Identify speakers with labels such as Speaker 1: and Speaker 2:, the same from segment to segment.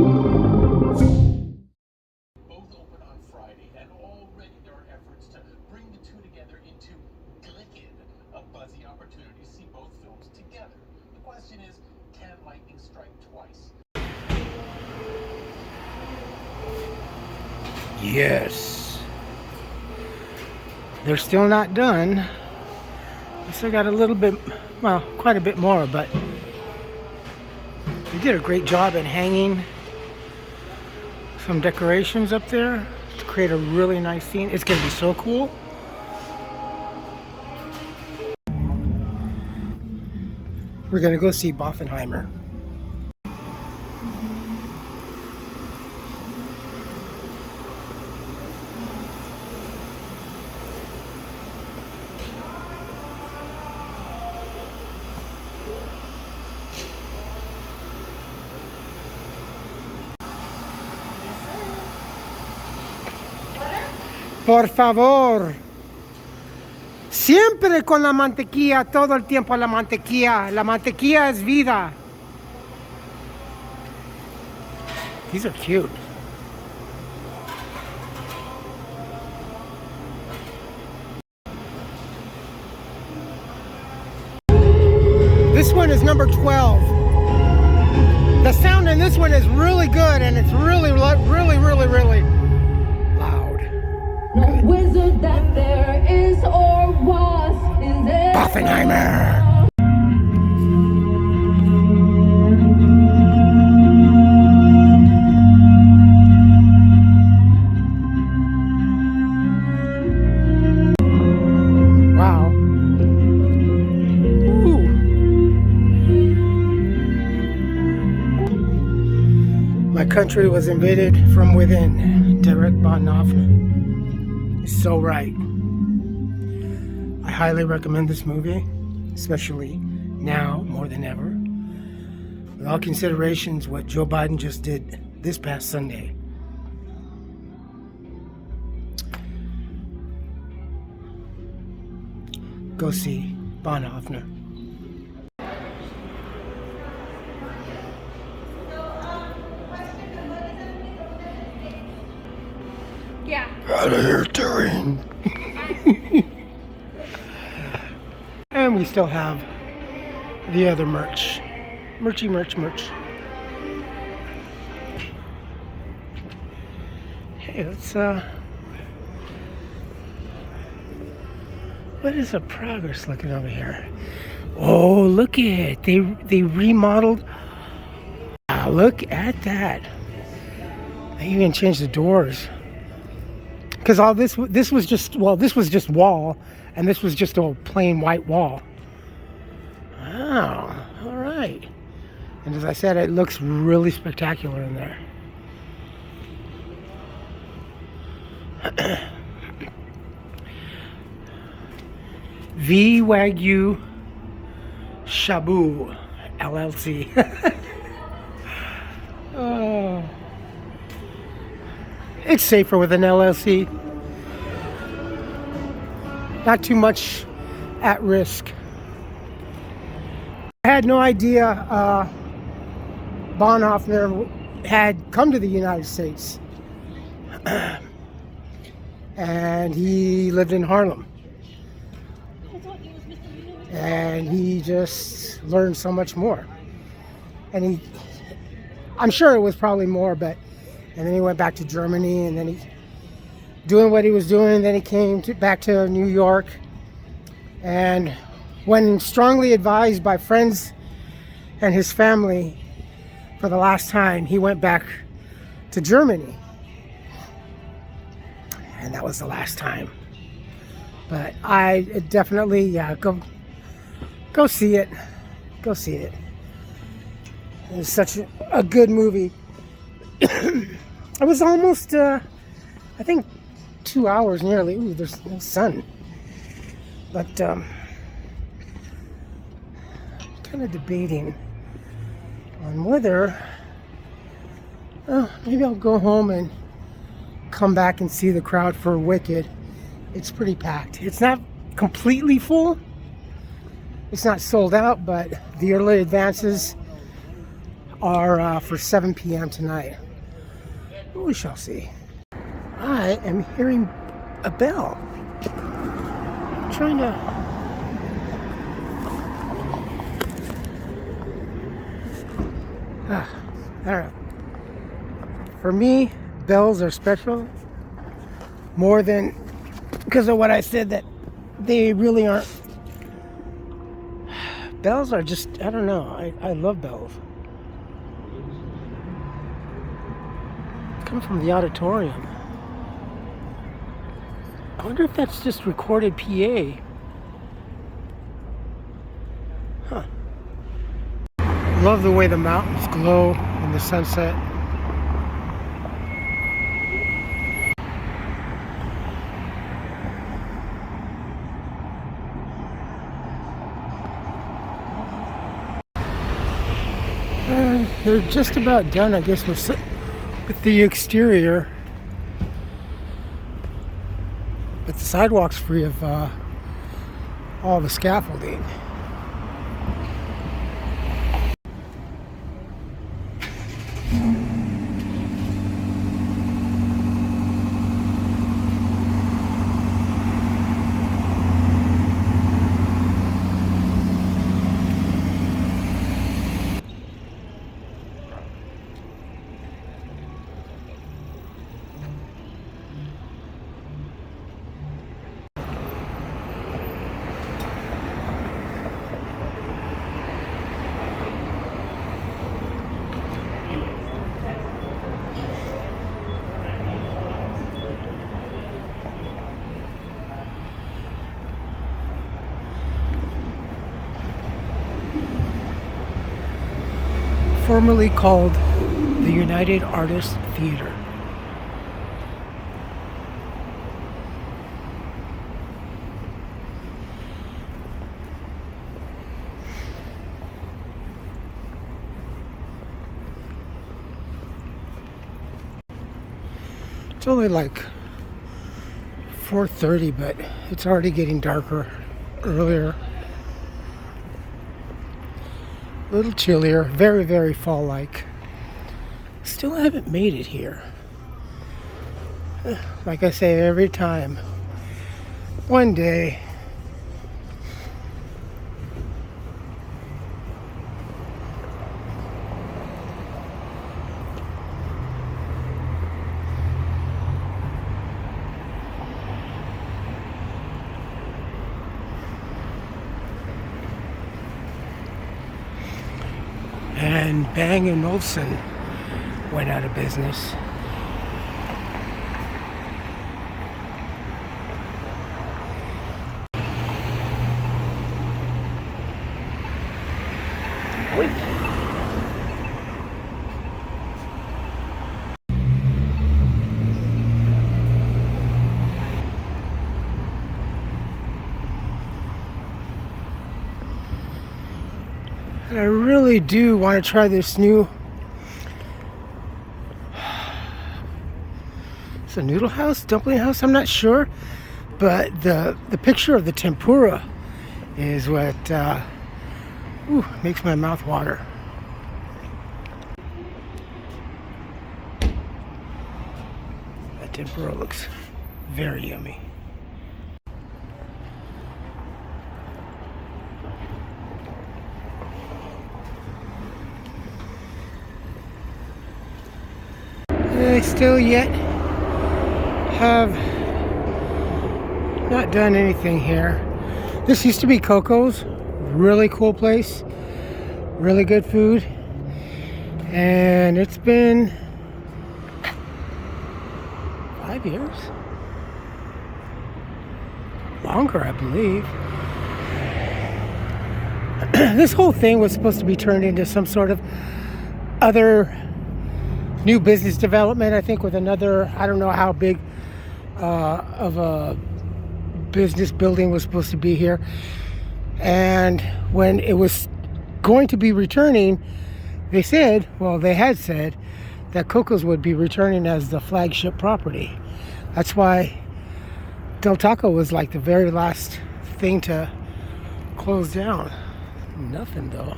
Speaker 1: Both open on Friday, and already there are efforts to bring the two together into Glicked, a buzzy opportunity to see both films together. The question is, can lightning strike twice?
Speaker 2: Yes. They're still not done. We still got a little bit, well, quite a bit more, but they did a great job at hanging some decorations up there to create a really nice scene. It's going to be so cool. We're going to go see Boffenheimer. Por favor. Siempre con la mantequilla, todo el tiempo la mantequilla. La mantequilla es vida. These are cute. This one is number 12. The sound in this one is really good, and it's really loud.
Speaker 3: No wizard that there is or was in there.
Speaker 2: Boffenheimer. Wow. Ooh. My country was invaded from within. Derek Bonhoeffer. So right. I highly recommend this movie, especially now more than ever. With all considerations, what Joe Biden just did this past Sunday. Go see Bonhoeffer.
Speaker 3: Yeah.
Speaker 2: Out of here, Terry. And we still have the other merch. Merch. Hey, let's what is the progress looking over here? Oh, look at they remodeled. Wow, look at that. They even changed the doors. Because all this was just wall, and this was just a plain white wall. Wow, all right. And as I said, it looks really spectacular in there. V Wagyu Shabu LLC. Oh. It's safer with an LLC. Not too much at risk. I had no idea Bonhoeffer had come to the United States. And he lived in Harlem. And he just learned so much more. And I'm sure it was probably more, but and then he went back to Germany, and then he doing what he was doing. Then he came back to New York, and when strongly advised by friends and his family for the last time, he went back to Germany, and that was the last time. But I definitely, go see it. Go see it. It's such a good movie. It was almost, I think, 2 hours nearly. Ooh, there's no sun. But kind of debating on whether maybe I'll go home and come back and see the crowd for Wicked. It's pretty packed. It's not completely full. It's not sold out, but the early advances are for 7 p.m. tonight. We shall see. I am hearing a bell. I'm trying to... I don't know. For me, bells are special more than because of what I said, that they really aren't. Bells are just, I don't know. I love bells. Come from the auditorium. I wonder if that's just recorded PA. Huh. Love the way the mountains glow in the sunset. And they're just about done, I guess, with the exterior. But the sidewalk's free of all the scaffolding. Formerly called the United Artists Theater. It's only like 4:30, but it's already getting darker earlier. A little chillier, very, very fall-like. Still haven't made it here. Like I say every time, one day. And Bang & Olufsen went out of business. And I really do want to try this new, it's a noodle house, dumpling house, I'm not sure, but the picture of the tempura is what makes my mouth water. That tempura looks very yummy. I still yet have not done anything here. This used to be Coco's, really cool place, really good food, and it's been 5 years, longer I believe. This whole thing was supposed to be turned into some sort of other new business development, I think, with another, I don't know how big of a business building was supposed to be here. And when it was going to be returning, they said, well, they had said that Coco's would be returning as the flagship property. That's why Del Taco was like the very last thing to close down. Nothing though.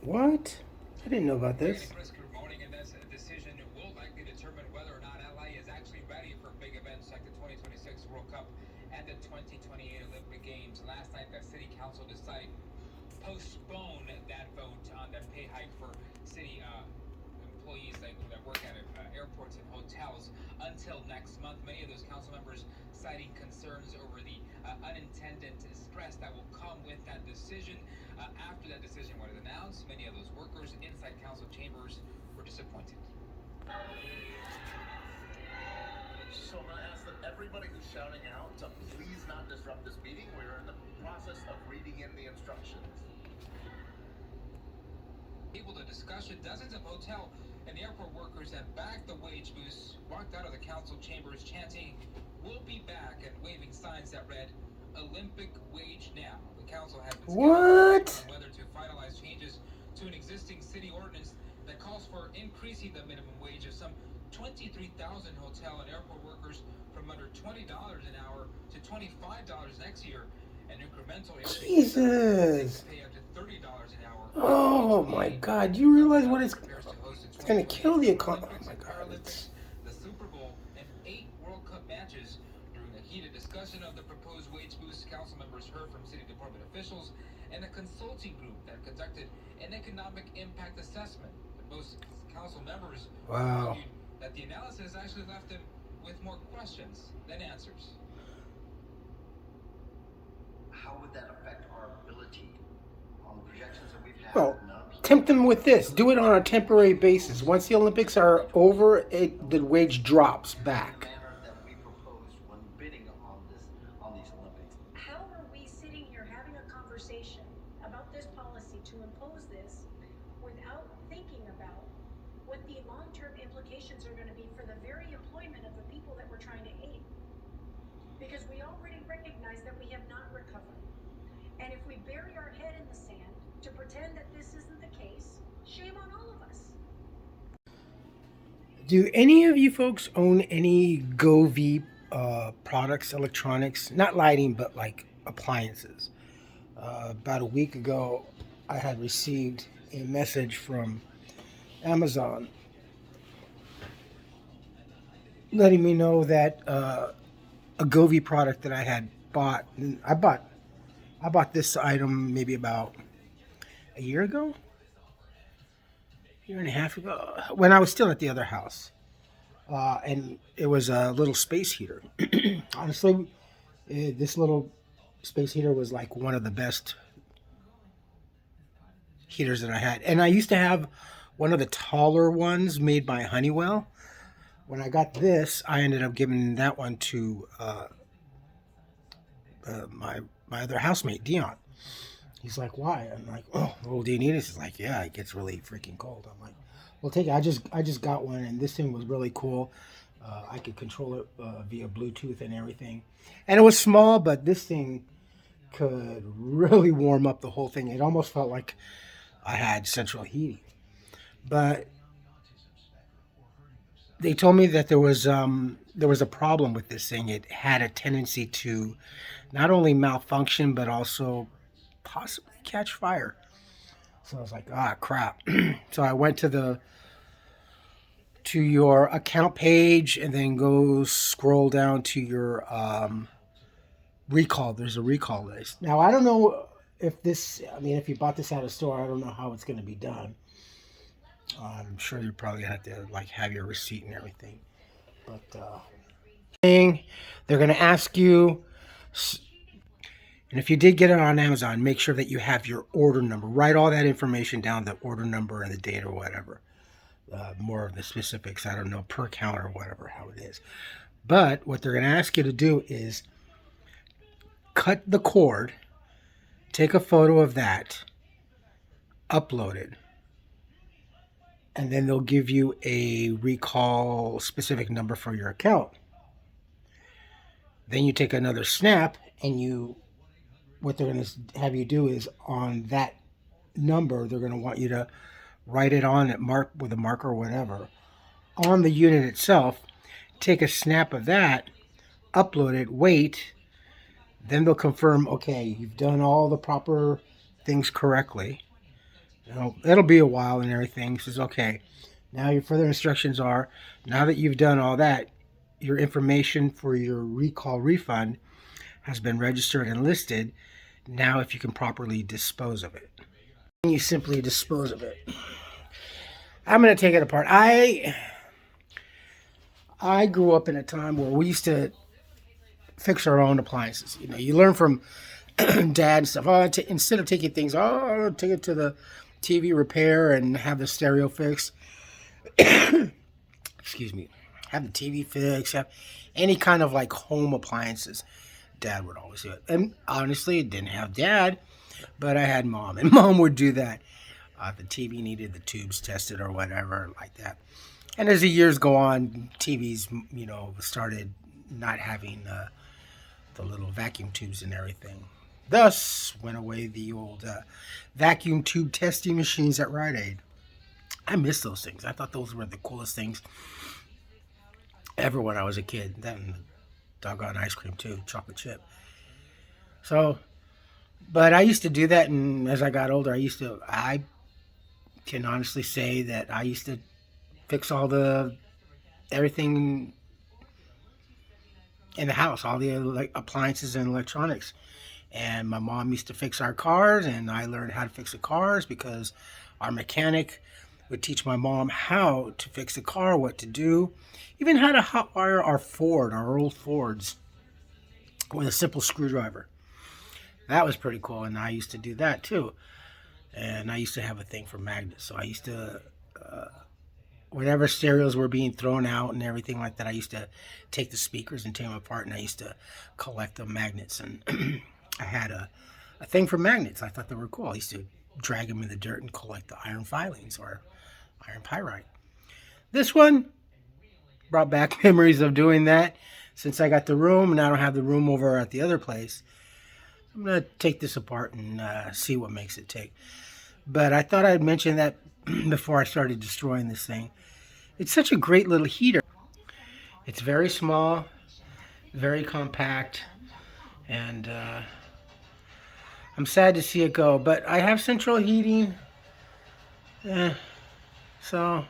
Speaker 2: What? I didn't know about this.
Speaker 4: Good morning, and this decision will likely determine whether or not LA is actually ready for big events like the 2026 World Cup and the 2028 Olympic Games. Last night, the city council decided postpone that vote on the pay hike for city employees that work at airports and hotels until next month. Many of those council members citing concerns over the unintended stress that will come with that decision. After that decision was announced, many of those workers inside council chambers were disappointed.
Speaker 1: So I'm going to ask that everybody who's shouting out to please not disrupt this meeting. We're in the process of reading in the instructions.
Speaker 4: Able to discussion, dozens of hotel and airport workers that backed the wage boost walked out of the council chambers chanting, "We'll be back," and waving signs that read, "Olympic wage now." The council has been
Speaker 2: What?
Speaker 4: on whether to finalize changes to an existing city ordinance that calls for increasing the minimum wage of some 23,000 hotel and airport workers from under $20 an hour to $25 next year. An incremental
Speaker 2: Jesus.
Speaker 4: pay up to $30 an hour.
Speaker 2: Oh my God! Do you realize what it's going to kill the economy? Oh my God!
Speaker 4: The Super Bowl, and 8 World Cup matches. During a heated discussion of the proposed wage boost, council members heard from city department officials and a consulting group that conducted an economic impact assessment. Most council members argued that the analysis actually left them with more questions than answers.
Speaker 1: How would that affect our ability on the projections that we've had?
Speaker 2: Well, tempt them with this. Do it on a temporary basis. Once the Olympics are over, the wage drops back.
Speaker 1: The manner that we proposed when bidding on these Olympics.
Speaker 5: How are we sitting here having a conversation about this policy to impose this without thinking about what the long-term implications are going to be for the very employment of the people that we're trying to aid? Because we already recognize that we have not recovered. And if we bury our head in the sand to pretend that this isn't the case, shame on all of us.
Speaker 2: Do any of you folks own any GoV products, electronics? Not lighting, but like appliances. About a week ago, I had received a message from Amazon letting me know that a GoV product that I had bought. I bought this item maybe about a year ago, year and a half ago, when I was still at the other house, and it was a little space heater. Honestly, this little space heater was like one of the best heaters that I had, and I used to have one of the taller ones made by Honeywell. When I got this, I ended up giving that one to my other housemate, Dion. He's like, "Why?" I'm like, "Oh, well, do you need it?" He's like, "Yeah, it gets really freaking cold." I'm like, "Well, take it." I just got one, and this thing was really cool. I could control it via Bluetooth and everything, and it was small, but this thing could really warm up the whole thing. It almost felt like I had central heating. But they told me that there was a problem with this thing. It had a tendency to not only malfunction but also possibly catch fire. So I was like, ah, crap. So I went to your account page and then go scroll down to your recall. There's a recall list. Now I don't know if if you bought this at a store, I don't know how it's going to be done. I'm sure you probably have to have your receipt and everything. But they're going to ask you, and if you did get it on Amazon, make sure that you have your order number. Write all that information down, the order number and the date or whatever. More of the specifics, I don't know, per count or whatever, how it is. But what they're going to ask you to do is cut the cord, take a photo of that, upload it, and then they'll give you a recall specific number for your account. Then you take another snap, and what they're going to have you do is on that number, they're going to want you to write it on it, mark with a marker or whatever, on the unit itself. Take a snap of that, upload it, wait. Then they'll confirm, okay, you've done all the proper things correctly. You know, it'll be a while and everything. He says, okay, now your further instructions are, now that you've done all that, your information for your recall refund has been registered and listed. Now if you can properly dispose of it. You simply dispose of it. I'm going to take it apart. I grew up in a time where we used to fix our own appliances. You know, you learn from dad and stuff. Oh, instead of taking things, I'll take it to the TV repair and have the stereo fixed. Excuse me. Have the TV fixed. Have any kind of like home appliances. Dad would always do it. And honestly, it didn't have dad, but I had mom, and mom would do that. The TV needed the tubes tested or whatever like that. And as the years go on, TVs, you know, started not having the little vacuum tubes and everything. Thus went away the old vacuum tube testing machines at Rite Aid. I miss those things. I thought those were the coolest things ever when I was a kid. That and the doggone ice cream too, chocolate chip. So, but I used to do that, and as I got older, I can honestly say that I used to fix everything in the house, all the appliances and electronics. And my mom used to fix our cars, and I learned how to fix the cars because our mechanic would teach my mom how to fix the car, what to do, even how to hotwire our old Fords with a simple screwdriver. That was pretty cool, and I used to do that too. And I used to have a thing for magnets, so I used to, whenever stereos were being thrown out and everything like that, I used to take the speakers and take them apart, and I used to collect the magnets. And I had a thing for magnets. I thought they were cool. I used to drag them in the dirt and collect the iron filings or iron pyrite. This one brought back memories of doing that. Since I got the room and I don't have the room over at the other place, I'm going to take this apart and see what makes it tick. But I thought I'd mention that before I started destroying this thing. It's such a great little heater. It's very small, very compact, and I'm sad to see it go. But I have central heating, so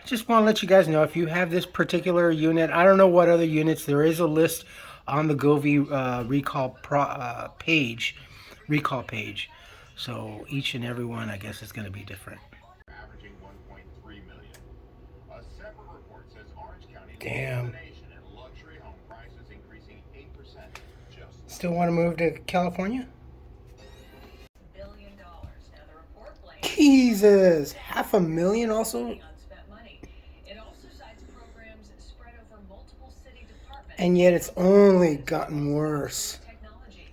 Speaker 2: just want to let you guys know, if you have this particular unit, I don't know what other units, there is a list on the Govee recall page. So each and every one, I guess, is going to be different.
Speaker 6: Averaging 1.3 million. A separate report says Orange County
Speaker 2: Damn.
Speaker 6: and luxury home prices increasing 8% just.
Speaker 2: Still want to move to California?
Speaker 7: $1 billion. Now the report blames
Speaker 2: Jesus, $500,000 also?
Speaker 7: unspent money. It also cites programs spread over multiple city departments.
Speaker 2: And yet it's only gotten worse.
Speaker 7: Technology.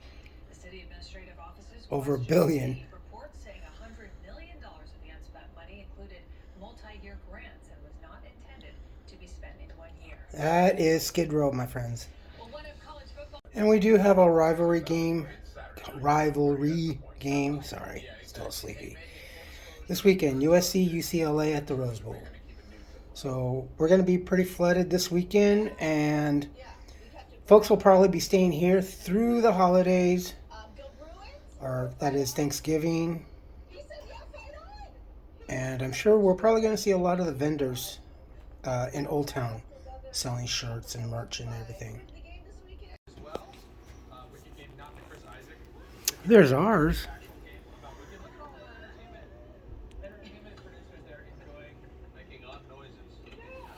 Speaker 7: The city administrative offices
Speaker 2: Over $1 billion.
Speaker 7: reports saying $100 million of the unspent money included multi-year grants and was not intended to be spent in 1 year.
Speaker 2: That is Skid Row, my friends.
Speaker 7: Well, one of college football
Speaker 2: And we do have a rivalry game, sorry, still sleepy. This weekend, USC, UCLA at the Rose Bowl. So we're going to be pretty flooded this weekend, and folks will probably be staying here through the holidays, or that is Thanksgiving. And I'm sure we're probably going to see a lot of the vendors in Old Town selling shirts and merch and everything. There's ours.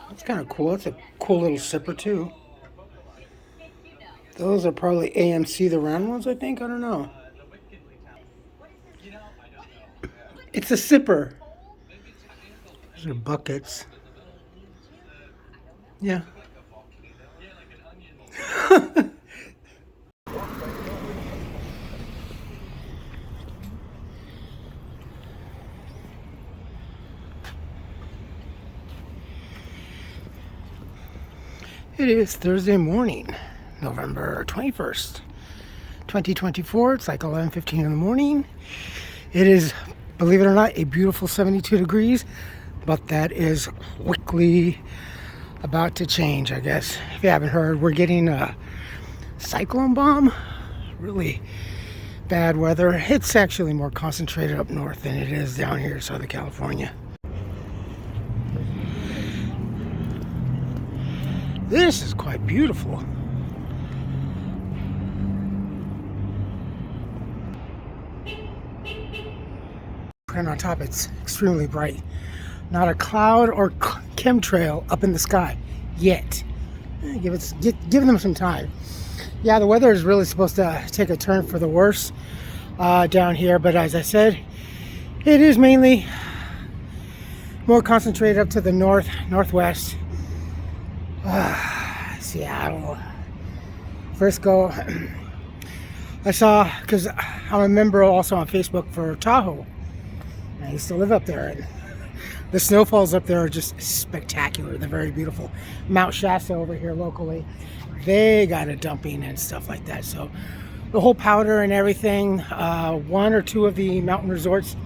Speaker 2: That's kind of cool. It's a cool little sipper too. Those are probably AMC, the round ones, I think. I don't know. It's a sipper. Those are buckets. Yeah. It is Thursday morning, November 21st, 2024. It's like 11:15 in the morning. It is, believe it or not, a beautiful 72 degrees, but that is quickly about to change, I guess. If you haven't heard, we're getting a cyclone bomb. Really bad weather. It's actually more concentrated up north than it is down here in Southern California. This is quite beautiful. And on top, it's extremely bright. Not a cloud or chemtrail up in the sky yet. Give them some time. Yeah, the weather is really supposed to take a turn for the worse down here, but as I said, it is mainly more concentrated up to the northwest. Seattle, Frisco. I saw, because I'm a member also on Facebook for Tahoe. I used to live up there, and the snowfalls up there are just spectacular. They're very beautiful. Mount Shasta over here locally, they got a dumping and stuff like that. So the whole powder and everything, one or two of the mountain resorts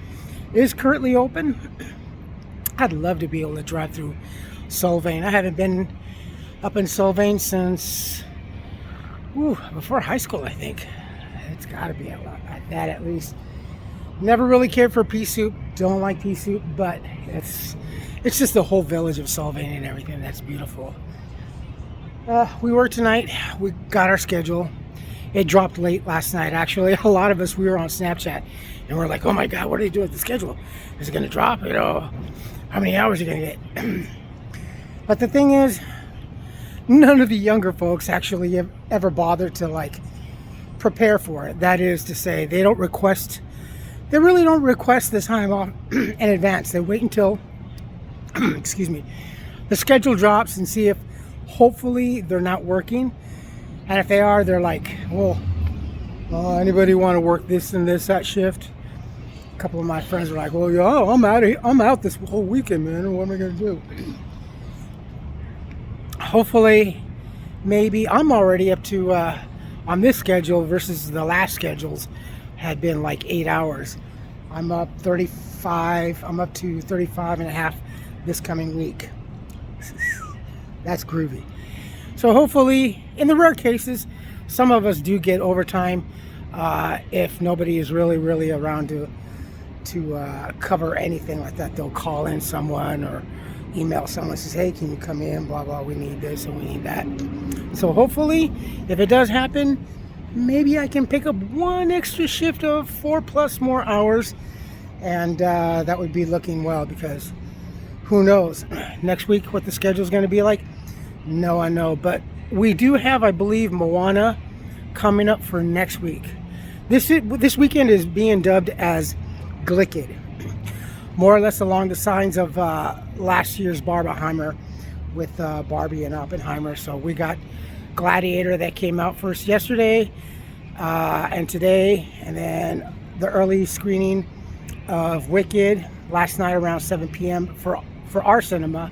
Speaker 2: is currently open. I'd love to be able to drive through Solvang. I haven't been up in Solvang since before high school, I think. It's got to be like that at least. Never really cared for pea soup. Don't like pea soup, but it's just the whole village of Solvang and everything. That's beautiful. We worked tonight. We got our schedule. It dropped late last night, actually. A lot of us, we were on Snapchat, and we're like, oh my God, what are they doing with the schedule? Is it going to drop? You know, how many hours are you going to get? But the thing is, none of the younger folks actually have ever bothered to like prepare for it. That is to say, they really don't request the time off in advance. They wait until, excuse me, the schedule drops and see if hopefully they're not working. And if they are, they're like, well, anybody want to work this and that shift? A couple of my friends were like, well, yeah, I'm out this whole weekend, man. What am I going to do? Hopefully, maybe I'm already up to, on this schedule versus the last schedules had been like 8 hours. I'm up 35. I'm up to 35 and a half this coming week. That's groovy. So hopefully, in the rare cases, some of us do get overtime if nobody is really around to cover anything like that. They'll call in someone or email someone, says, hey, can you come in, blah blah, we need this and we need that. So hopefully, if it does happen, maybe I can pick up one extra shift of 4+ more hours, and that would be looking well, because who knows next week what the schedule is going to be like. No one knows, but we do have, I believe, Moana coming up for next week. This weekend is being dubbed as Glicked, more or less along the signs of last year's Barbenheimer with Barbie and Oppenheimer. So we got Gladiator that came out first yesterday and today, and then the early screening of Wicked last night around 7 p.m. for our cinema,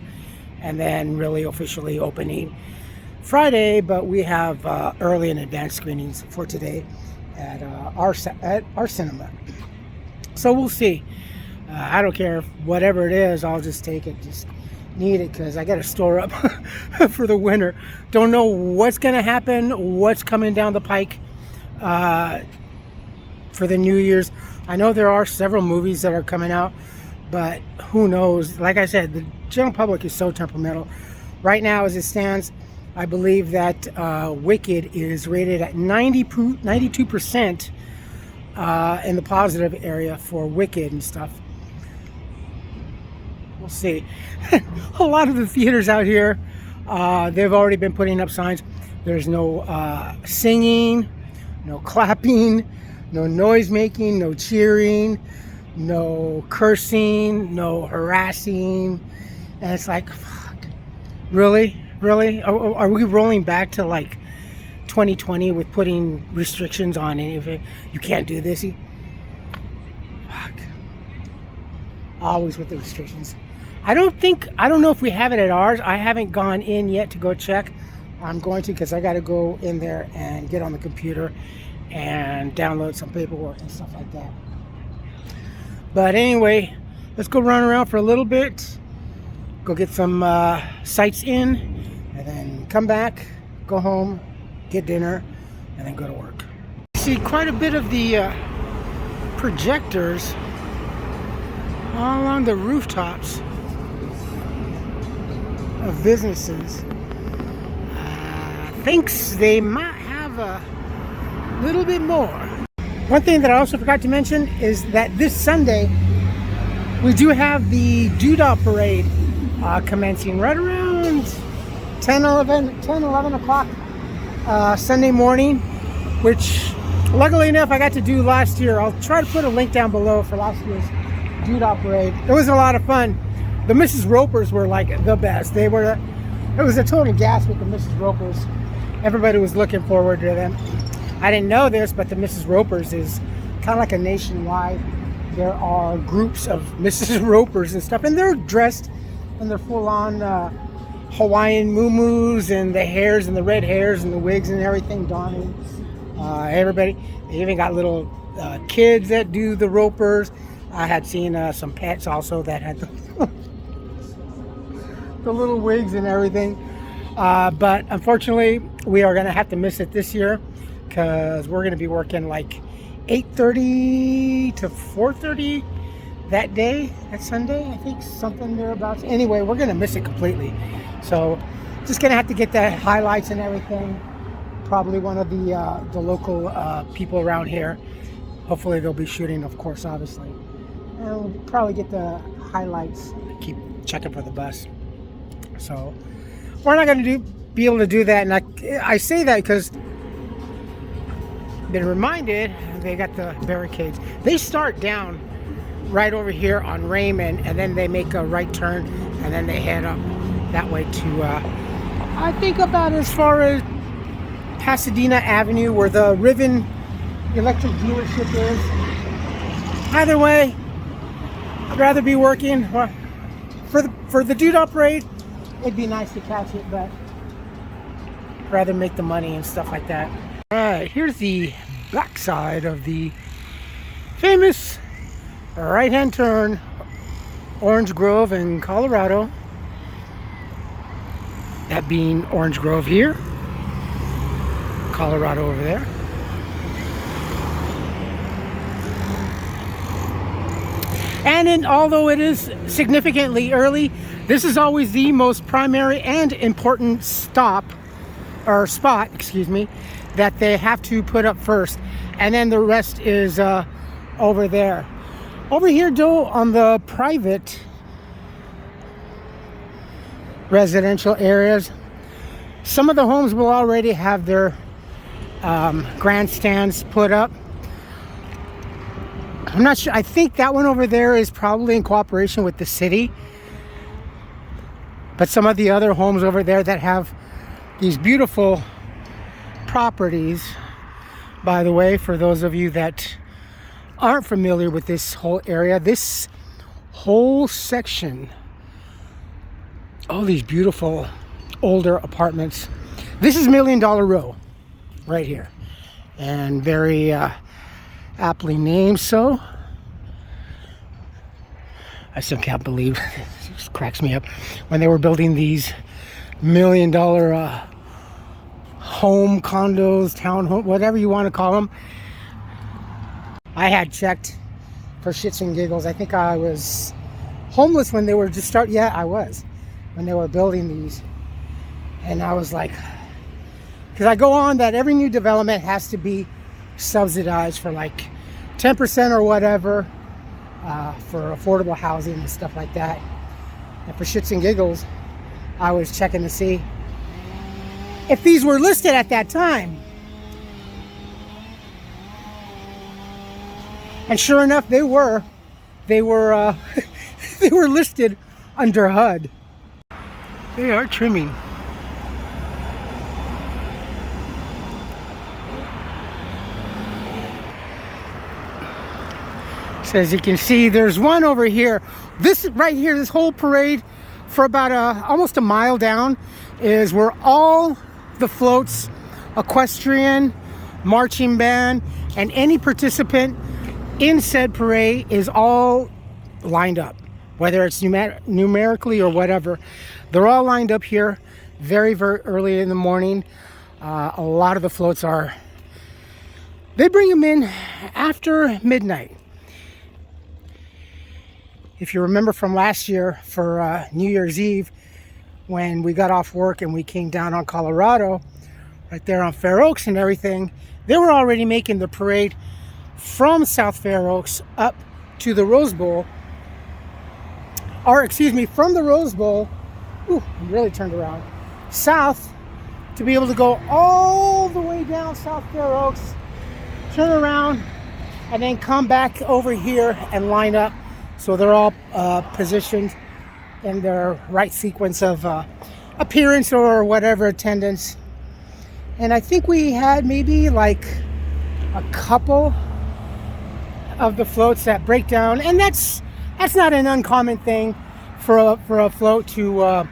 Speaker 2: and then really officially opening Friday. But we have early and advanced screenings for today at our cinema. So we'll see. I don't care, whatever it is, I'll just take it. Just need it because I got to store up for the winter. Don't know what's going to happen, what's coming down the pike for the New Year's. I know there are several movies that are coming out, but who knows? Like I said, the general public is so temperamental. Right now, as it stands, I believe that Wicked is rated at 92% in the positive area for Wicked and stuff. We'll see. A lot of the theaters out here, they've already been putting up signs. There's no singing, no clapping, no noise making, no cheering, no cursing, no harassing. And it's like, fuck, really? Are we rolling back to like 2020 with putting restrictions on any of it? You can't do this. Fuck. Always with the restrictions. I don't know if we have it at ours. I haven't gone in yet to go check. I'm going to, because I got to go in there and get on the computer and download some paperwork and stuff like that. But anyway, let's go run around for a little bit, go get some sights in, and then come back, go home, get dinner, and then go to work. see quite a bit of the projectors all along the rooftops of businesses. Thinks they might have a little bit more. One thing that I also forgot to mention is that this Sunday we do have the Doodah Parade commencing right around 10, 11 o'clock Sunday morning, which luckily enough I got to do last year. I'll try to put a link down below for last year's Doodah Parade. It was a lot of fun. The Mrs. Ropers were like the best. It was a total gas with the Mrs. Ropers. Everybody was looking forward to them. I didn't know this, but the Mrs. Ropers is kind of like a nationwide. There are groups of Mrs. Ropers and stuff, and they're dressed in their full-on Hawaiian muumuus and the hairs and the red hairs and the wigs and everything donning. Everybody. They even got little kids that do the ropers. I had seen some pets also that had the little wigs and everything. But unfortunately, we are going to have to miss it this year because we're going to be working like 8:30 to 4:30 that day, that Sunday, I think, something thereabouts. Anyway, we're going to miss it completely. So just going to have to get the highlights and everything. Probably one of the local people around here. Hopefully they'll be shooting, of course, obviously. And we'll probably get the highlights. Keep checking for the bus. So we're not going to be able to do that. And I say that because been reminded they got the barricades. They start down right over here on Raymond, and then they make a right turn, and then they head up that way to I think about as far as Pasadena Avenue, where the Riven electric dealership is. Either way, I'd rather be working. For the Doodah Parade, it'd be nice to catch it, but I'd rather make the money and stuff like that. Alright, here's the backside of the famous right-hand turn, Orange Grove in Colorado. That being Orange Grove here, Colorado over there. And although it is significantly early, this is always the most primary and important spot, that they have to put up first, and then the rest is over there. Over here, though, on the private residential areas, some of the homes will already have their grandstands put up. I'm not sure. I think that one over there is probably in cooperation with the city, but some of the other homes over there that have these beautiful properties, by the way, for those of you that aren't familiar with this whole area, this whole section, all these beautiful older apartments. This is $1 Million Row right here, and very aptly named so. I still can't believe it. Just cracks me up when they were building these $1 million home condos, townhome, whatever you want to call them. I had checked for shits and giggles. I think I was homeless when they were just starting. Yeah, I was, when they were building these. And I was like, because I go on that every new development has to be subsidized for like 10% or whatever for affordable housing and stuff like that. And for shits and giggles, I was checking to see if these were listed at that time. And sure enough, they were. They were they were listed under HUD. They are trimming. So as you can see, there's one over here. This right here, this whole parade for about almost a mile down is where all the floats, equestrian, marching band, and any participant in said parade is all lined up, whether it's numerically or whatever. They're all lined up here very, very early in the morning. A lot of the floats are They bring them in after midnight. If you remember from last year for New Year's Eve, when we got off work and we came down on Colorado, right there on Fair Oaks and everything, they were already making the parade from South Fair Oaks up to the Rose Bowl. Or excuse me, from the Rose Bowl, ooh, I'm really turned around, south, to be able to go all the way down South Fair Oaks, turn around, and then come back over here and line up so they're all positioned in their right sequence of appearance or whatever attendance. And I think we had maybe like a couple of the floats that break down, and that's not an uncommon thing for a float to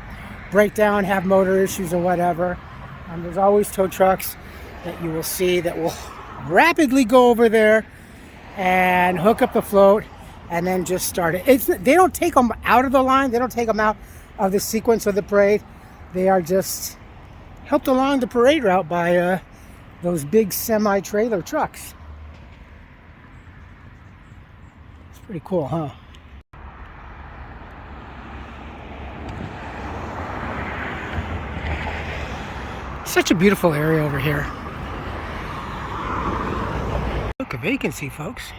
Speaker 2: break down, have motor issues or whatever. There's always tow trucks that you will see that will rapidly go over there and hook up the float and then just start it. They don't take them out of the line. They don't take them out of the sequence of the parade. They are just helped along the parade route by those big semi-trailer trucks. It's pretty cool, huh? Such a beautiful area over here. Look, a vacancy, folks.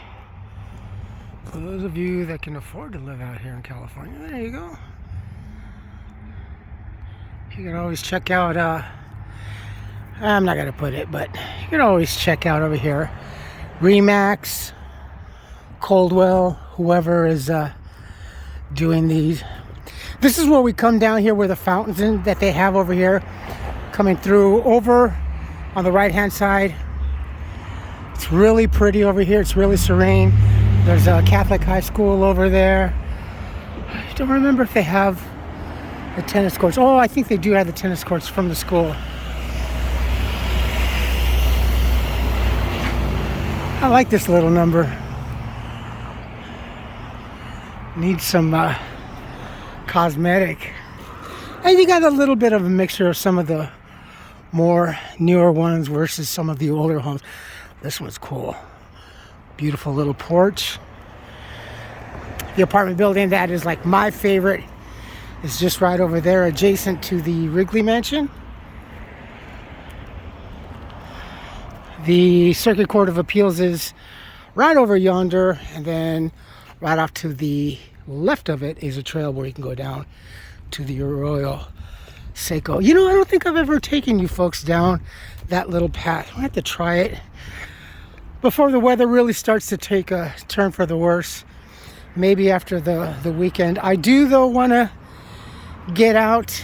Speaker 2: For those of you that can afford to live out here in California, there you go. You can always check out, I'm not going to put it, but you can always check out over here. Remax, Coldwell, whoever is doing these. This is where we come down here where the fountains that they have over here coming through over on the right hand side. It's really pretty over here. It's really serene. There's a Catholic high school over there. I don't remember if they have the tennis courts. Oh, I think they do have the tennis courts from the school. I like this little number. Needs some cosmetic. And you got a little bit of a mixture of some of the more newer ones versus some of the older homes. This one's cool. Beautiful little porch. The apartment building that is like my favorite is just right over there, adjacent to the Wrigley Mansion. The Circuit Court of Appeals is right over yonder, and then right off to the left of it is a trail where you can go down to the Arroyo Seco. You know, I don't think I've ever taken you folks down that little path. I have to try it before the weather really starts to take a turn for the worse. Maybe after the weekend. I do, though, want to get out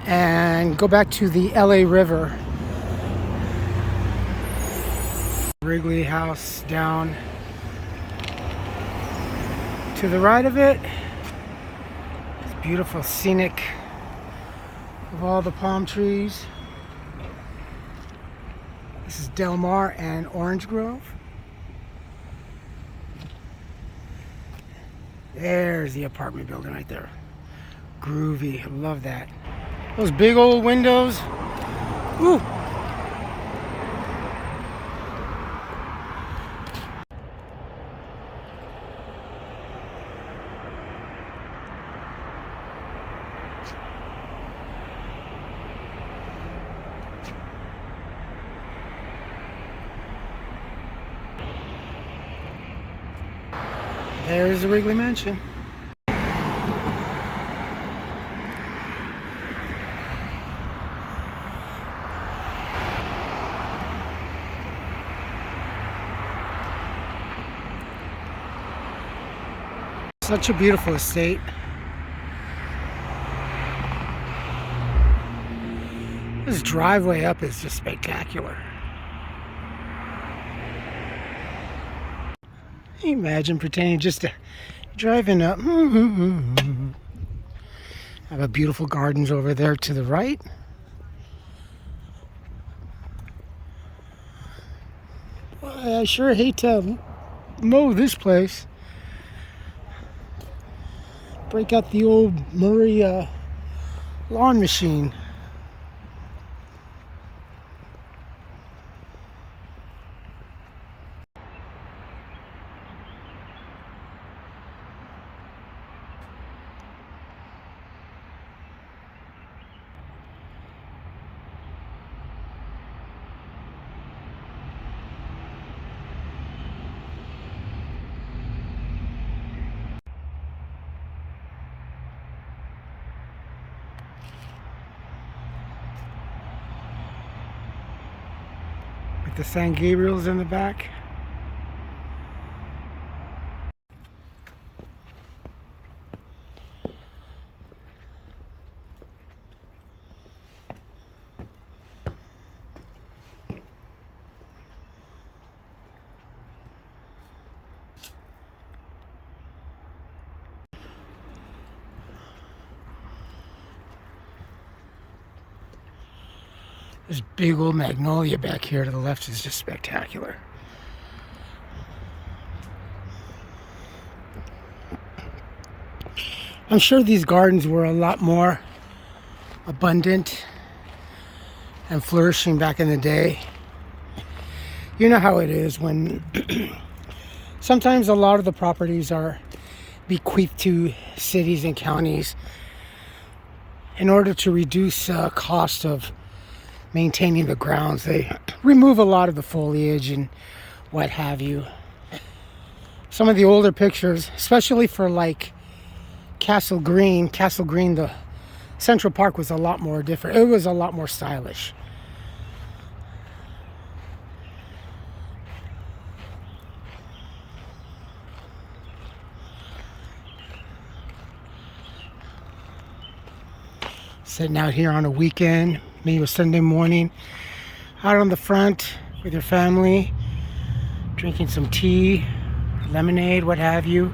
Speaker 2: and go back to the LA River. Wrigley House down to the right of it. It's beautiful, scenic of all the palm trees. This is Del Mar and Orange Grove. There's the apartment building right there. Groovy, I love that. Those big old windows. Woo! There's the Wrigley Mansion. Such a beautiful estate. This driveway up is just spectacular. Imagine pretending just to driving up. Have a beautiful gardens over there to the right. Well, I sure hate to mow this place. Break out the old Murray lawn machine. The San Gabriel's in the back. This big old magnolia back here to the left is just spectacular. I'm sure these gardens were a lot more abundant and flourishing back in the day. You know how it is when sometimes a lot of the properties are bequeathed to cities and counties in order to reduce cost of maintaining the grounds. They remove a lot of the foliage and what have you. Some of the older pictures, especially for like Castle Green, the Central Park was a lot more different. It was a lot more stylish. Sitting out here on a weekend, maybe a Sunday morning, out on the front with your family, drinking some tea, lemonade, what have you.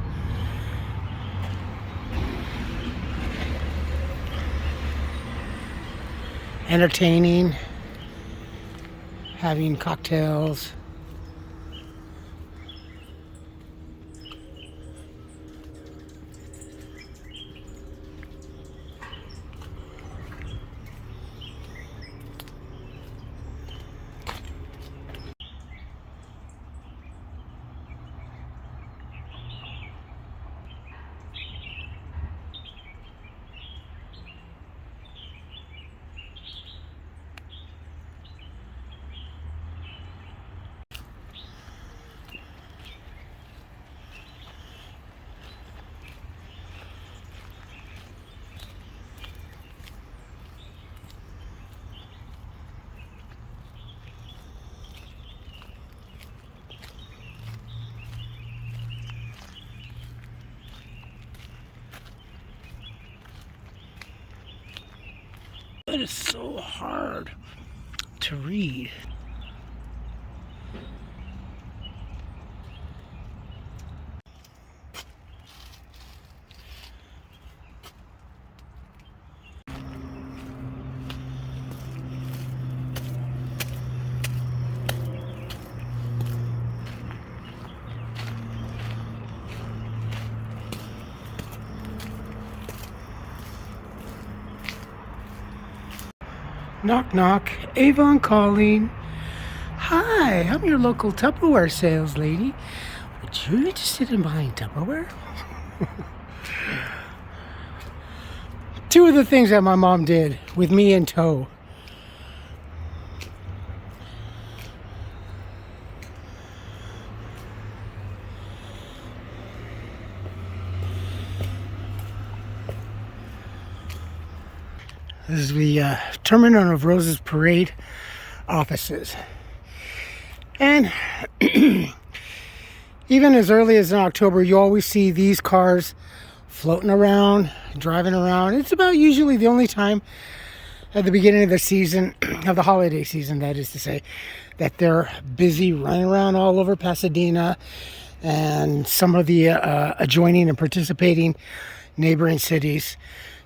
Speaker 2: Entertaining, having cocktails. It is so hard to read. Knock, knock. Avon calling. Hi, I'm your local Tupperware sales lady. Would you interested in buying Tupperware? Two of the things that my mom did with me in tow. This is the Terminal of Roses Parade offices. And even as early as in October, you always see these cars floating around, driving around. It's about usually the only time at the beginning of the season, of the holiday season, that is to say, that they're busy running around all over Pasadena and some of the adjoining and participating neighboring cities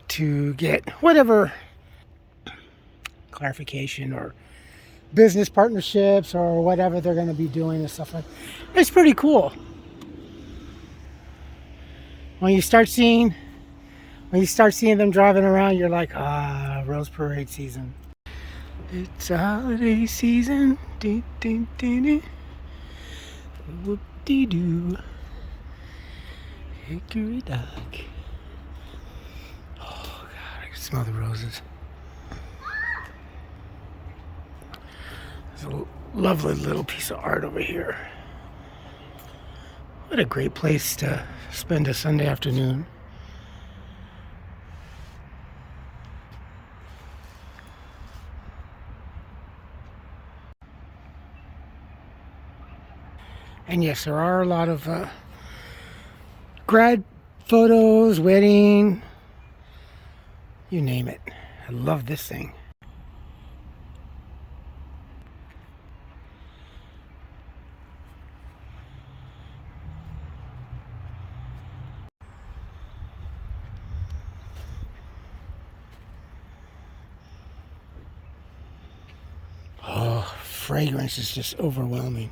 Speaker 2: to get whatever clarification or business partnerships or whatever they're going to be doing and stuff like that. It's pretty cool. When you start seeing them driving around, you're like, Rose Parade season. It's a holiday season. Ding, ding, ding, ding. Whoop-dee-doo. Hickory dock. Oh, God, I can smell the roses. There's a lovely little piece of art over here. What a great place to spend a Sunday afternoon. And yes, there are a lot of grad photos, wedding, you name it. I love this thing. Oh, fragrance is just overwhelming.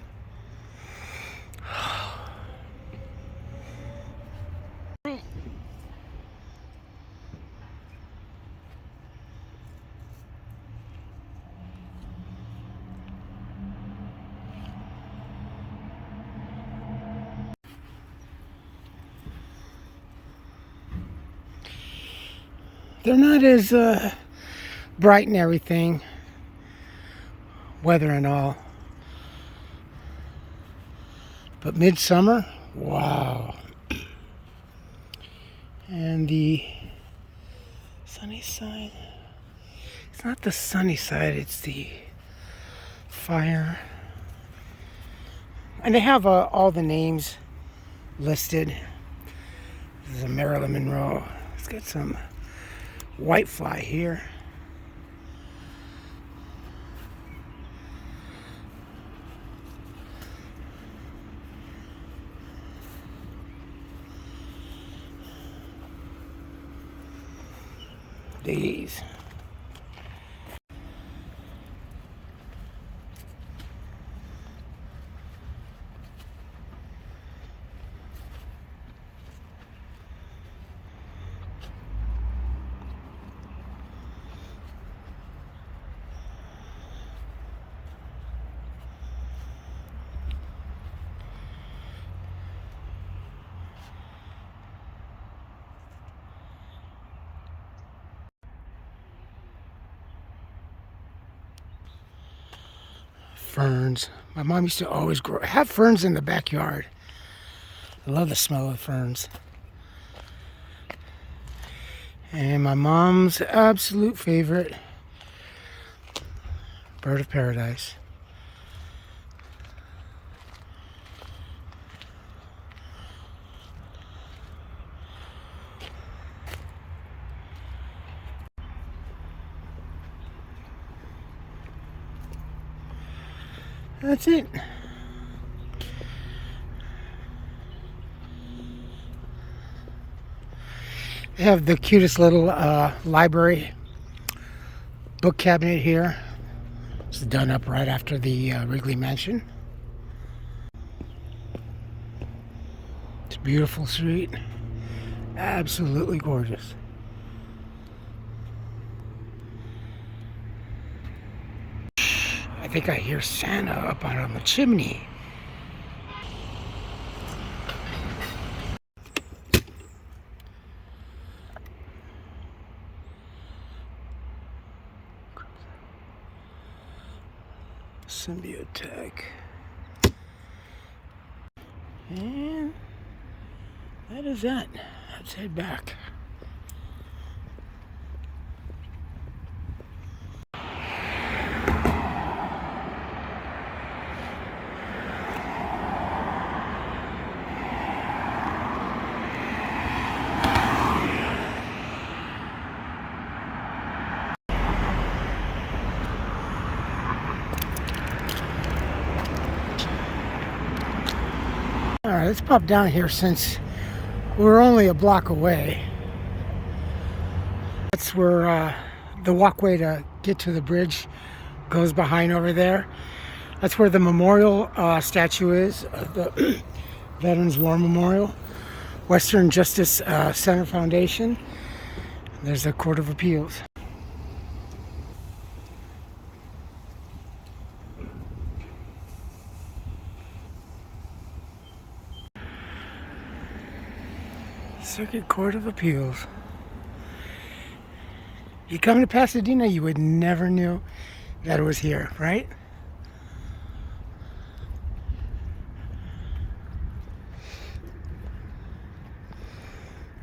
Speaker 2: They're not as bright and everything, weather and all. But midsummer, wow. And the sunny side, it's not the sunny side, it's the fire. And they have all the names listed. This is a Marilyn Monroe. Let's get some white fly here. These. Ferns. My mom used to always have ferns in the backyard. I love the smell of ferns. And my mom's absolute favorite, bird of paradise. That's it. They have the cutest little library book cabinet here. It's done up right after the Wrigley Mansion. It's a beautiful street. Absolutely gorgeous. I think I hear Santa up on the chimney. Symbiotech. And that is that. Let's head back. Alright, let's pop down here since we're only a block away. That's where the walkway to get to the bridge goes behind over there. That's where the memorial statue is, the Veterans War Memorial. Western Justice Center Foundation. There's the Court of Appeals. Circuit Court of Appeals. You come to Pasadena, you would never knew that it was here, right?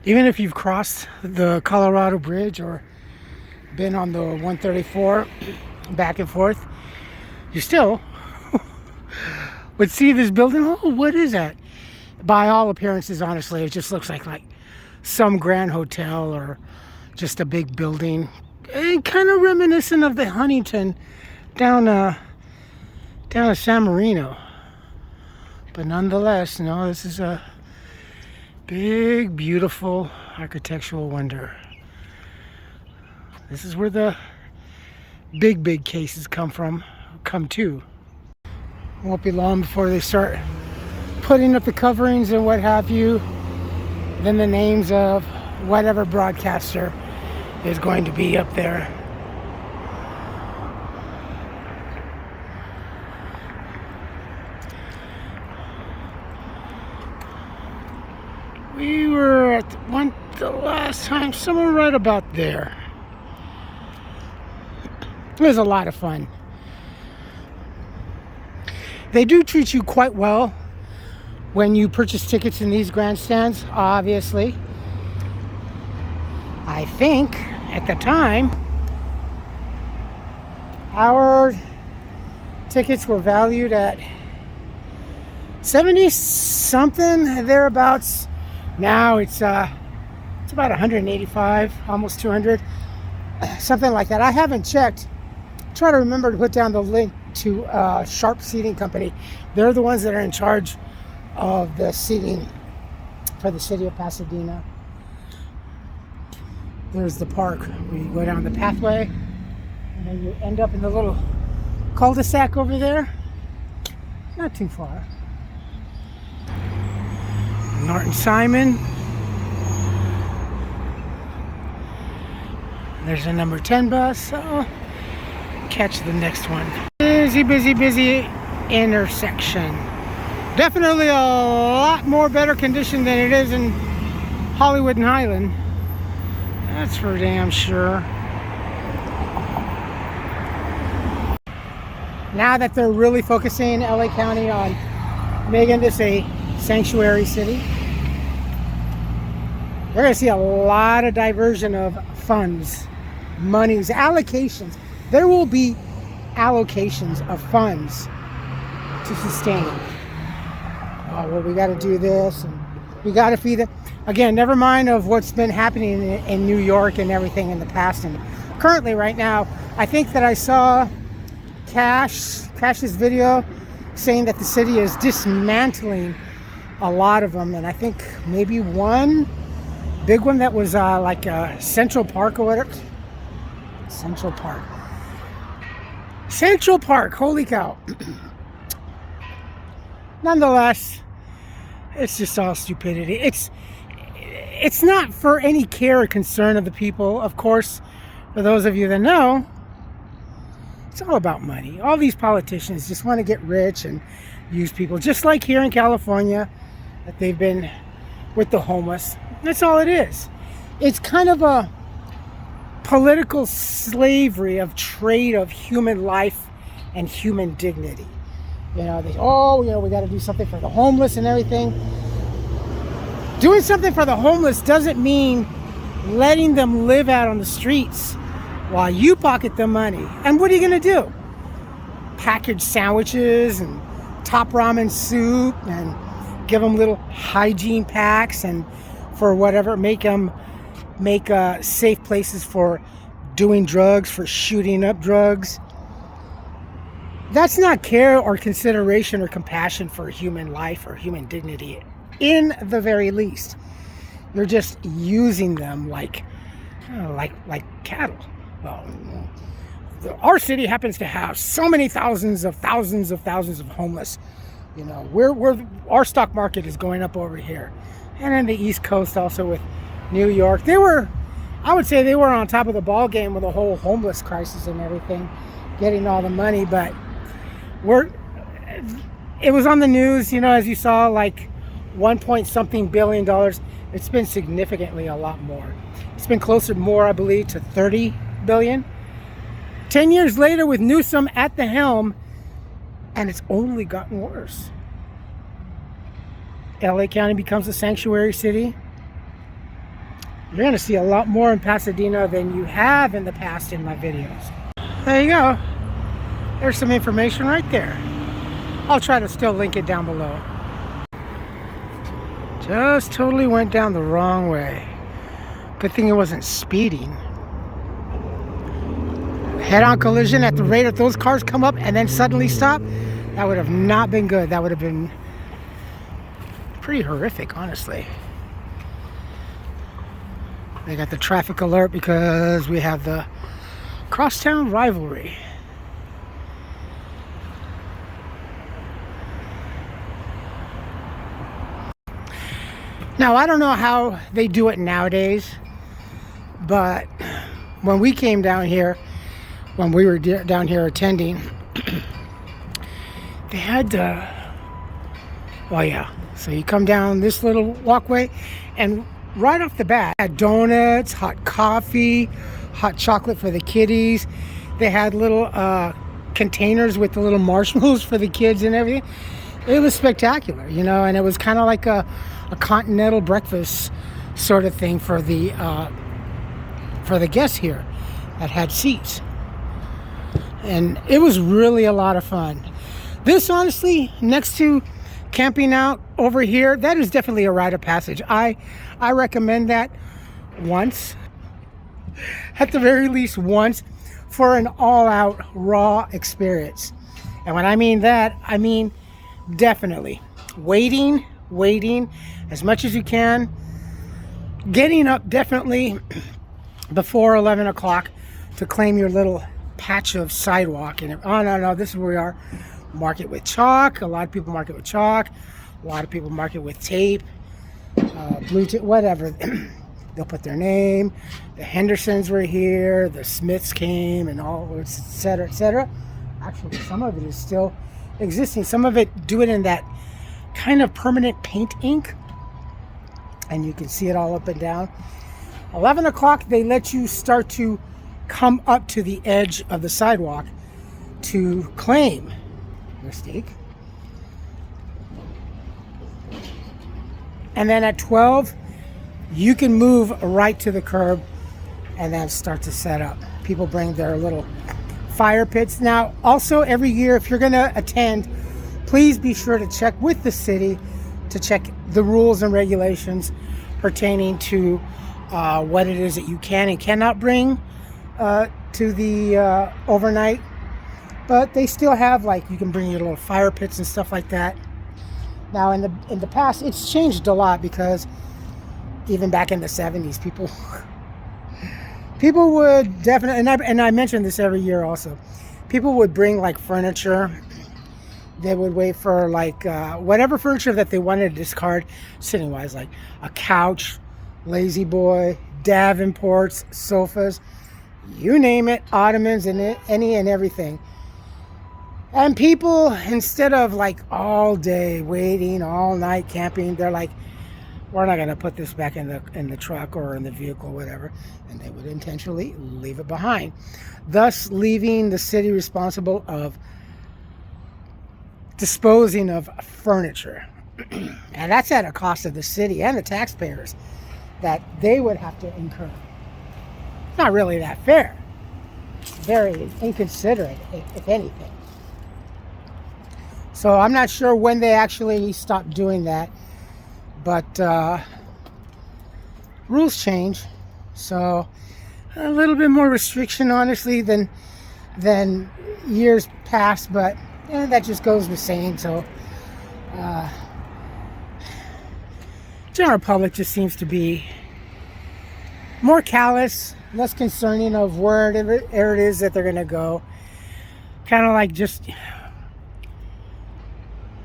Speaker 2: Even if you've crossed the Colorado Bridge or been on the 134 back and forth, you still would see this building. Oh, what is that? By all appearances, honestly, it just looks like some grand hotel or just a big building. And kind of reminiscent of the Huntington down at San Marino. But nonetheless, no, this is a big, beautiful architectural wonder. This is where the big cases come to. Won't be long before they start putting up the coverings and what have you. Then the names of whatever broadcaster is going to be up there. We were at the last time, somewhere right about there. It was a lot of fun. They do treat you quite well when you purchase tickets in these grandstands, obviously. I think at the time, our tickets were valued at 70 something, thereabouts. Now it's about 185, almost 200, something like that. I haven't checked. Try to remember to put down the link to Sharp Seating Company. They're the ones that are in charge of the seating for the city of Pasadena. There's the park. We go down the pathway and then you end up in the little cul-de-sac over there. Not too far. Norton Simon. There's a number 10 bus, so catch the next one. Busy intersection. Definitely a lot more better condition than it is in Hollywood and Highland. That's for damn sure. Now that they're really focusing LA County on making this a sanctuary city, we're going to see a lot of diversion of funds, monies, allocations. There will be allocations of funds to sustain. Oh, well, we got to do this and we got to feed it. Again, never mind of what's been happening in New York and everything in the past and currently right now. I think that I saw Cash's video saying that the city is dismantling a lot of them, and I think maybe one big one that was like Central Park or whatever. Central Park, holy cow. Nonetheless, it's just all stupidity. It's not for any care or concern of the people. Of course, for those of you that know, it's all about money. All these politicians just want to get rich and use people, just like here in California that they've been with the homeless. That's all it is. It's kind of a political slavery of trade of human life and human dignity. You know, we got to do something for the homeless and everything. Doing something for the homeless doesn't mean letting them live out on the streets while you pocket the money. And what are you going to do? Package sandwiches and top ramen soup and give them little hygiene packs and for whatever, make safe places for doing drugs, for shooting up drugs. That's not care or consideration or compassion for human life or human dignity, in the very least. You're just using them like cattle. Well, our city happens to have so many thousands of homeless. You know, our stock market is going up over here, and in the East Coast also with New York. I would say they were on top of the ball game with the whole homeless crisis and everything, getting all the money. But it was on the news, you know, as you saw, like $1.something billion. It's been significantly a lot more. It's been closer more, I believe, to 30 billion. 10 years later with Newsom at the helm, and it's only gotten worse. LA County becomes a sanctuary city. You're going to see a lot more in Pasadena than you have in the past in my videos. There you go. There's some information right there. I'll try to still link it down below. Just totally went down the wrong way. Good thing it wasn't speeding. Head-on collision at the rate that those cars come up and then suddenly stop, that would have not been good. That would have been pretty horrific, honestly. They got the traffic alert because we have the crosstown rivalry. Now, I don't know how they do it nowadays, but when we came down here, when we were down here attending, they had well, yeah, so you come down this little walkway, and right off the bat, had donuts, hot coffee, hot chocolate for the kiddies. They had little containers with the little marshmallows for the kids and everything. It was spectacular, you know, and it was kind of like a continental breakfast sort of thing for the guests here that had seats. And it was really a lot of fun. This, honestly, next to camping out over here, that is definitely a rite of passage. I recommend that once, at the very least once, for an all-out raw experience. And when I mean that, I mean definitely waiting as much as you can, getting up definitely before 11 o'clock to claim your little patch of sidewalk. And oh no, this is where we are. Mark it with chalk. A lot of people mark it with chalk. A lot of people mark it with tape, blue tape, whatever. They'll put their name. The Hendersons were here. The Smiths came, and all, etc., etc. Actually, some of it is still existing. Some of it do it in that kind of permanent paint ink, and you can see it all up and down. 11 o'clock, they let you start to come up to the edge of the sidewalk to claim your stake. And then at 12, you can move right to the curb and then start to set up. People bring their little fire pits. Now, also every year, if you're going to attend, please be sure to check with the city to check the rules and regulations pertaining to what it is that you can and cannot bring to the overnight. But they still have, like, you can bring your little fire pits and stuff like that. Now, in the past, it's changed a lot, because even back in the 70s, people would definitely, and I mention this every year also, people would bring like furniture. They would wait for like whatever furniture that they wanted to discard sitting wise, like a couch, lazy boy, davenports, sofas, you name it, ottomans, and any and everything. And people, instead of like all day waiting, all night camping, they're like, we're not going to put this back in the truck or in the vehicle, whatever. And they would intentionally leave it behind, thus leaving the city responsible of disposing of furniture. And that's at a cost of the city and the taxpayers that they would have to incur. It's not really that fair. Very inconsiderate, if anything. So I'm not sure when they actually stopped doing that, but rules change. So a little bit more restriction, honestly, than years past, but that just goes with saying. So general public just seems to be more callous, less concerning of wherever it is that they're going to go. Kind of like just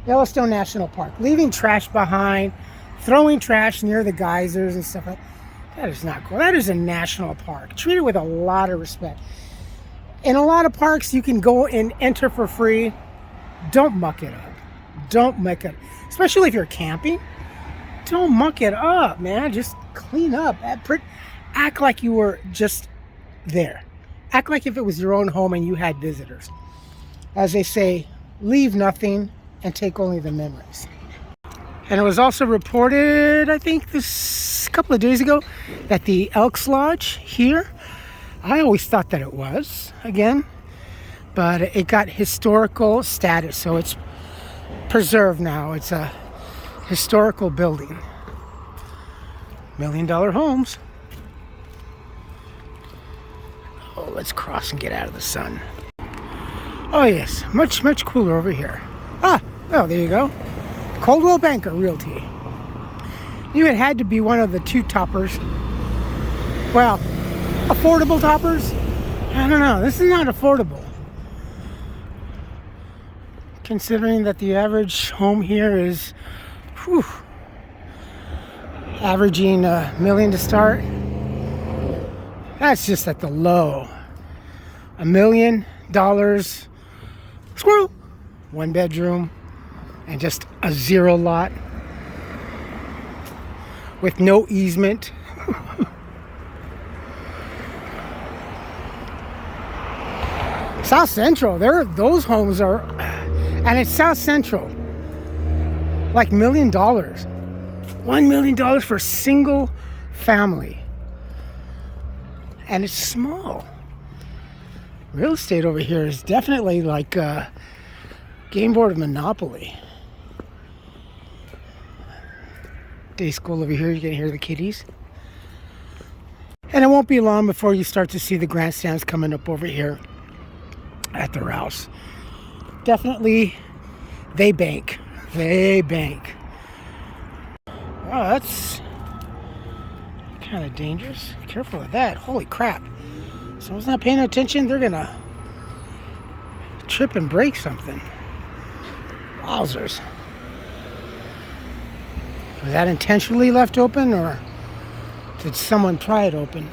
Speaker 2: Yellowstone National Park, leaving trash behind, throwing trash near the geysers and stuff like that. That is not cool. That is a national park. Treat it with a lot of respect. In a lot of parks, you can go and enter for free. Don't muck it up. Don't muck it up. Especially if you're camping. Don't muck it up, man. Just clean up. Act like you were just there. Act like if it was your own home and you had visitors. As they say, leave nothing and take only the memories. And it was also reported, I think this couple of days ago, that the Elks Lodge here, I always thought that it was, again, but it got historical status. So it's preserved now. It's a historical building. $1 million homes. Oh, let's cross and get out of the sun. Oh yes, much cooler over here. Ah, oh, there you go. Coldwell Banker Realty. You had to be one of the two toppers. Well, affordable toppers? I don't know. This is not affordable. Considering that the average home here is averaging $1 million to start. That's just at the low. $1 million, squirrel, 1 bedroom, and just a 0 lot with no easement. South Central, those homes are, and it's South Central, like $1 million. $1 million for a single family. And it's small. Real estate over here is definitely like a game board of Monopoly. Day school over here, you can hear the kitties. And it won't be long before you start to see the grandstands coming up over here at their house. Definitely, they bank. They bank. Oh, that's kind of dangerous. Careful of that. Holy crap. Someone's not paying attention, they're gonna trip and break something. Wowzers. Was that intentionally left open, or did someone pry it open?